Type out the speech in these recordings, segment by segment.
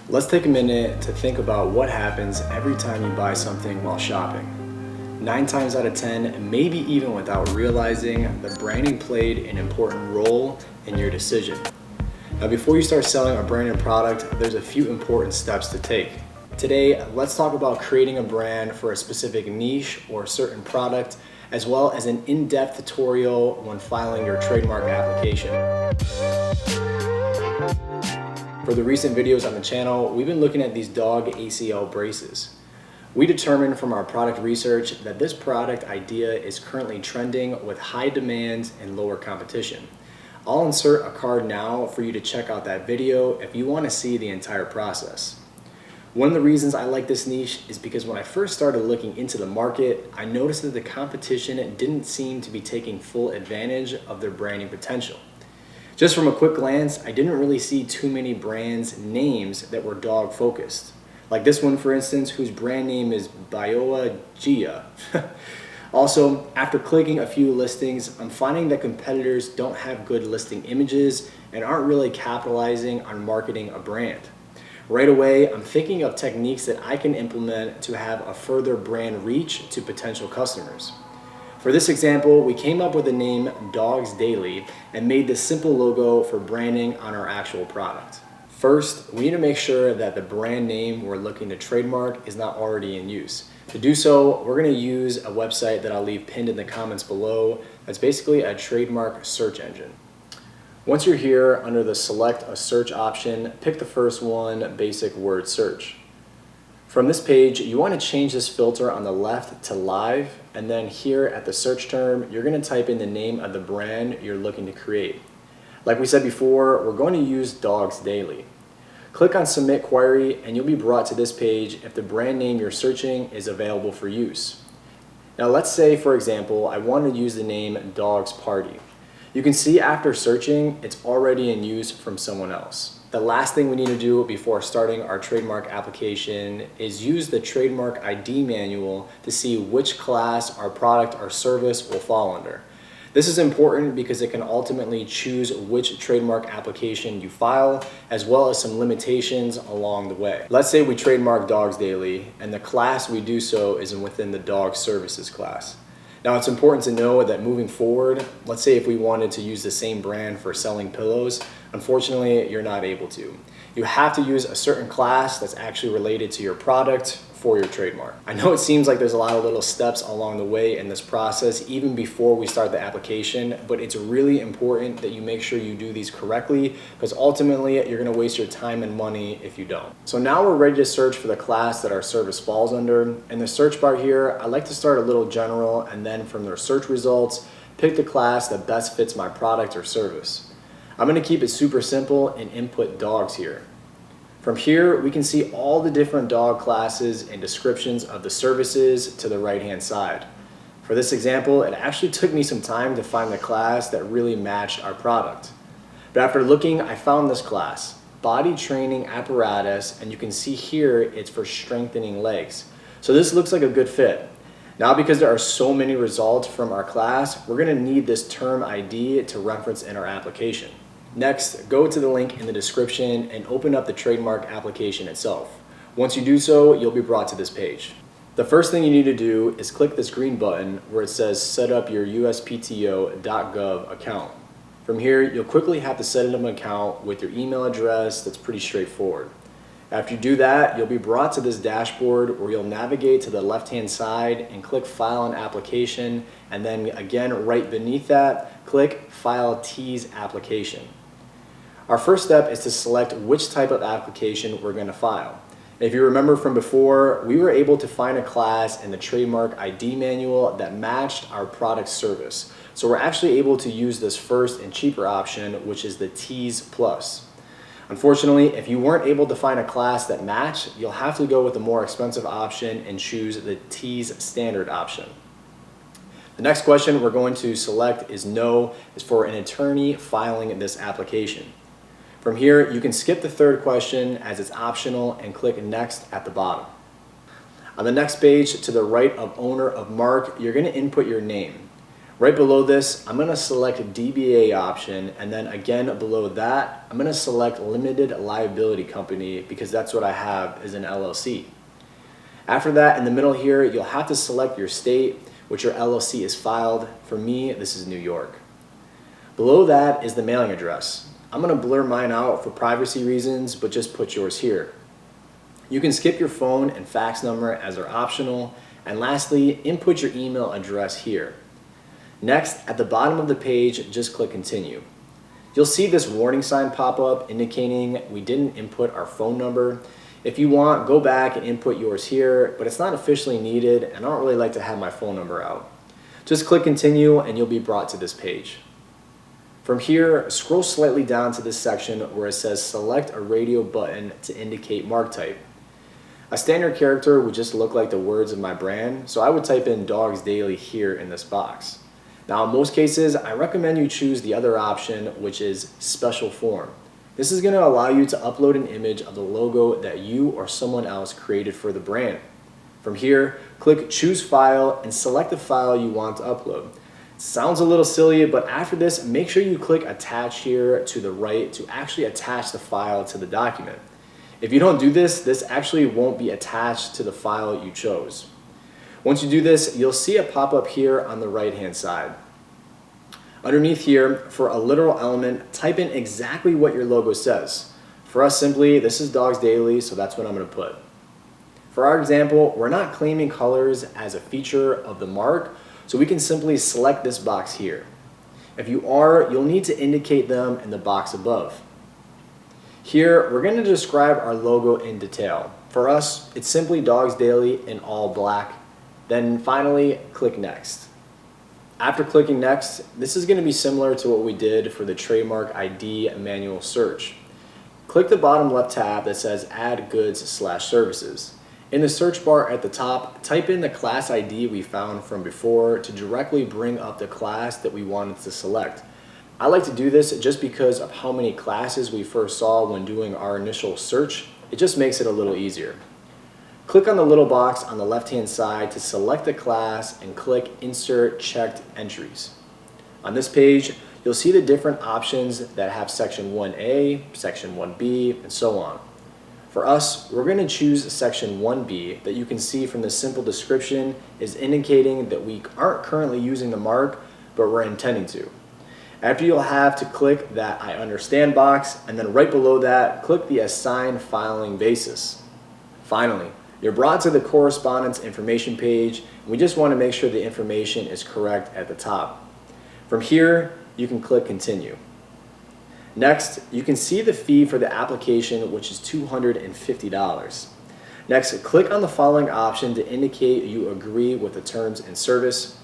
Let's take a minute to think about what happens every time you buy something while shopping. 9 times out of 10, maybe even without realizing, the branding played an important role in your decision. Now, before you start selling a branded product, there's a few important steps to take. Today, let's talk about creating a brand for a specific niche or certain product, as well as an in-depth tutorial when filing your trademark application. For the recent videos on the channel, we've been looking at these dog ACL braces. We determined from our product research that this product idea is currently trending with high demand and lower competition. I'll insert a card now for you to check out that video if you want to see the entire process. One of the reasons I like this niche is because when I first started looking into the market, I noticed that the competition didn't seem to be taking full advantage of their branding potential. Just from a quick glance, I didn't really see too many brands' names that were dog focused. Like this one, for instance, whose brand name is Bioa Gia. Also, after clicking a few listings, I'm finding that competitors don't have good listing images and aren't really capitalizing on marketing a brand. Right away, I'm thinking of techniques that I can implement to have a further brand reach to potential customers. For this example, we came up with the name Dogs Daily and made this simple logo for branding on our actual product. First, we need to make sure that the brand name we're looking to trademark is not already in use. To do so, we're going to use a website that I'll leave pinned in the comments below. That's basically a trademark search engine. Once you're here, under the select a search option, pick the first one, basic word search. From this page, you want to change this filter on the left to live, and then here at the search term, you're going to type in the name of the brand you're looking to create. Like we said before, we're going to use Dogs Daily. Click on Submit Query and you'll be brought to this page if the brand name you're searching is available for use. Now let's say, for example, I want to use the name Dogs Party. You can see after searching, it's already in use from someone else. The last thing we need to do before starting our trademark application is use the Trademark ID manual to see which class our product or service will fall under. This is important because it can ultimately choose which trademark application you file, as well as some limitations along the way. Let's say we trademark Dogs Daily, and the class we do so is within the Dog Services class. Now, it's important to know that moving forward, let's say if we wanted to use the same brand for selling pillows, unfortunately, you're not able to. You have to use a certain class that's actually related to your product for your trademark. I know it seems like there's a lot of little steps along the way in this process, even before we start the application, but it's really important that you make sure you do these correctly, because ultimately you're gonna waste your time and money if you don't. So now we're ready to search for the class that our service falls under. In the search bar here, I like to start a little general, and then from their search results, pick the class that best fits my product or service. I'm gonna keep it super simple and input dogs here. From here, we can see all the different dog classes and descriptions of the services to the right-hand side. For this example, it actually took me some time to find the class that really matched our product. But after looking, I found this class, Body Training Apparatus, and you can see here it's for strengthening legs. So this looks like a good fit. Now, because there are so many results from our class, we're gonna need this term ID to reference in our application. Next, go to the link in the description and open up the trademark application itself. Once you do so, you'll be brought to this page. The first thing you need to do is click this green button where it says set up your uspto.gov account. From here, you'll quickly have to set up an account with your email address. That's pretty straightforward. After you do that, you'll be brought to this dashboard where you'll navigate to the left-hand side and click File an Application, and then again right beneath that, click File Tease Application. Our first step is to select which type of application we're going to file. If you remember from before, we were able to find a class in the Trademark ID manual that matched our product service. So we're actually able to use this first and cheaper option, which is the Tease Plus. Unfortunately, if you weren't able to find a class that matched, you'll have to go with the more expensive option and choose the Tease Standard option. The next question we're going to select is for an attorney filing this application. From here, you can skip the third question as it's optional and click Next at the bottom. On the next page, to the right of owner of mark, you're going to input your name. Right below this, I'm going to select DBA option, and then again below that, I'm going to select limited liability company because that's what I have as an LLC. After that, in the middle here, you'll have to select your state, which your LLC is filed. For me, this is New York. Below that is the mailing address. I'm going to blur mine out for privacy reasons, but just put yours here. You can skip your phone and fax number as they're optional. And lastly, input your email address here. Next, at the bottom of the page, just click continue. You'll see this warning sign pop up indicating we didn't input our phone number. If you want, go back and input yours here, but it's not officially needed and I don't really like to have my phone number out. Just click continue and you'll be brought to this page. From here, scroll slightly down to this section where it says select a radio button to indicate mark type. A standard character would just look like the words of my brand, so I would type in Dogs Daily here in this box. Now, in most cases, I recommend you choose the other option, which is special form. This is going to allow you to upload an image of the logo that you or someone else created for the brand. From here, click choose file and select the file you want to upload. It sounds a little silly, but after this, make sure you click attach here to the right to actually attach the file to the document. If you don't do this, this actually won't be attached to the file you chose. Once you do this, you'll see a pop-up here on the right-hand side. Underneath here, for a literal element, type in exactly what your logo says. For us, simply, this is Dogs Daily, so that's what I'm going to put. For our example, we're not claiming colors as a feature of the mark, so we can simply select this box here. If you are, you'll need to indicate them in the box above. Here, we're going to describe our logo in detail. For us, it's simply Dogs Daily in all black. Then finally, click Next. After clicking Next, this is going to be similar to what we did for the Trademark ID manual search. Click the bottom left tab that says Add Goods/Services. In the search bar at the top, type in the class ID we found from before to directly bring up the class that we wanted to select. I like to do this just because of how many classes we first saw when doing our initial search. It just makes it a little easier. Click on the little box on the left-hand side to select the class and click Insert Checked Entries. On this page, you'll see the different options that have Section 1A, Section 1B, and so on. For us, we're going to choose Section 1B that you can see from the simple description is indicating that we aren't currently using the mark, but we're intending to. After, you'll have to click that I understand box, and then right below that, click the Assign Filing Basis. Finally, you're brought to the correspondence information page, and we just want to make sure the information is correct at the top. From here, you can click Continue. Next, you can see the fee for the application, which is $250. Next, click on the following option to indicate you agree with the terms and service.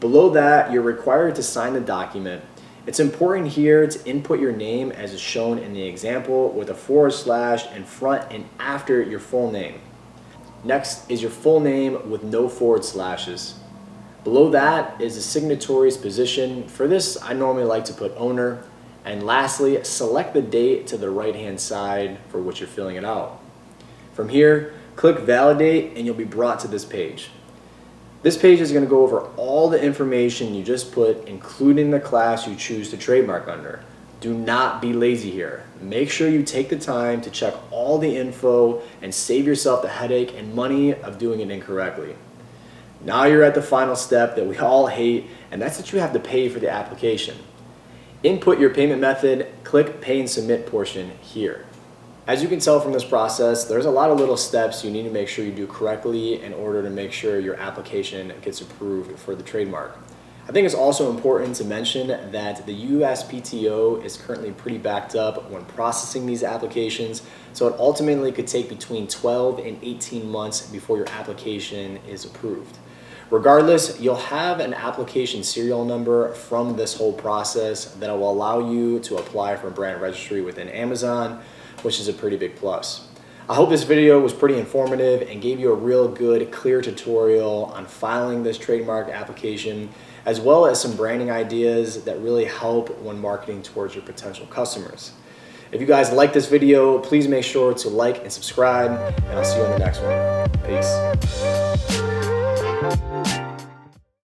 Below that, you're required to sign the document. It's important here to input your name as is shown in the example with a / in front and after your full name. Next is your full name with no /. Below that is the signatory's position. For this, I normally like to put owner. And lastly, select the date to the right-hand side for which you're filling it out. From here, click Validate and you'll be brought to this page. This page is going to go over all the information you just put, including the class you choose to trademark under. Do not be lazy here. Make sure you take the time to check all the info and save yourself the headache and money of doing it incorrectly. Now you're at the final step that we all hate, and that's that you have to pay for the application. Input your payment method, click Pay and Submit portion here. As you can tell from this process, there's a lot of little steps you need to make sure you do correctly in order to make sure your application gets approved for the trademark. I think it's also important to mention that the USPTO is currently pretty backed up when processing these applications, so it ultimately could take between 12 and 18 months before your application is approved. Regardless, you'll have an application serial number from this whole process that will allow you to apply for a brand registry within Amazon, which is a pretty big plus. I hope this video was pretty informative and gave you a real good, clear tutorial on filing this trademark application, as well as some branding ideas that really help when marketing towards your potential customers. If you guys like this video, please make sure to like and subscribe, and I'll see you in the next one. Peace.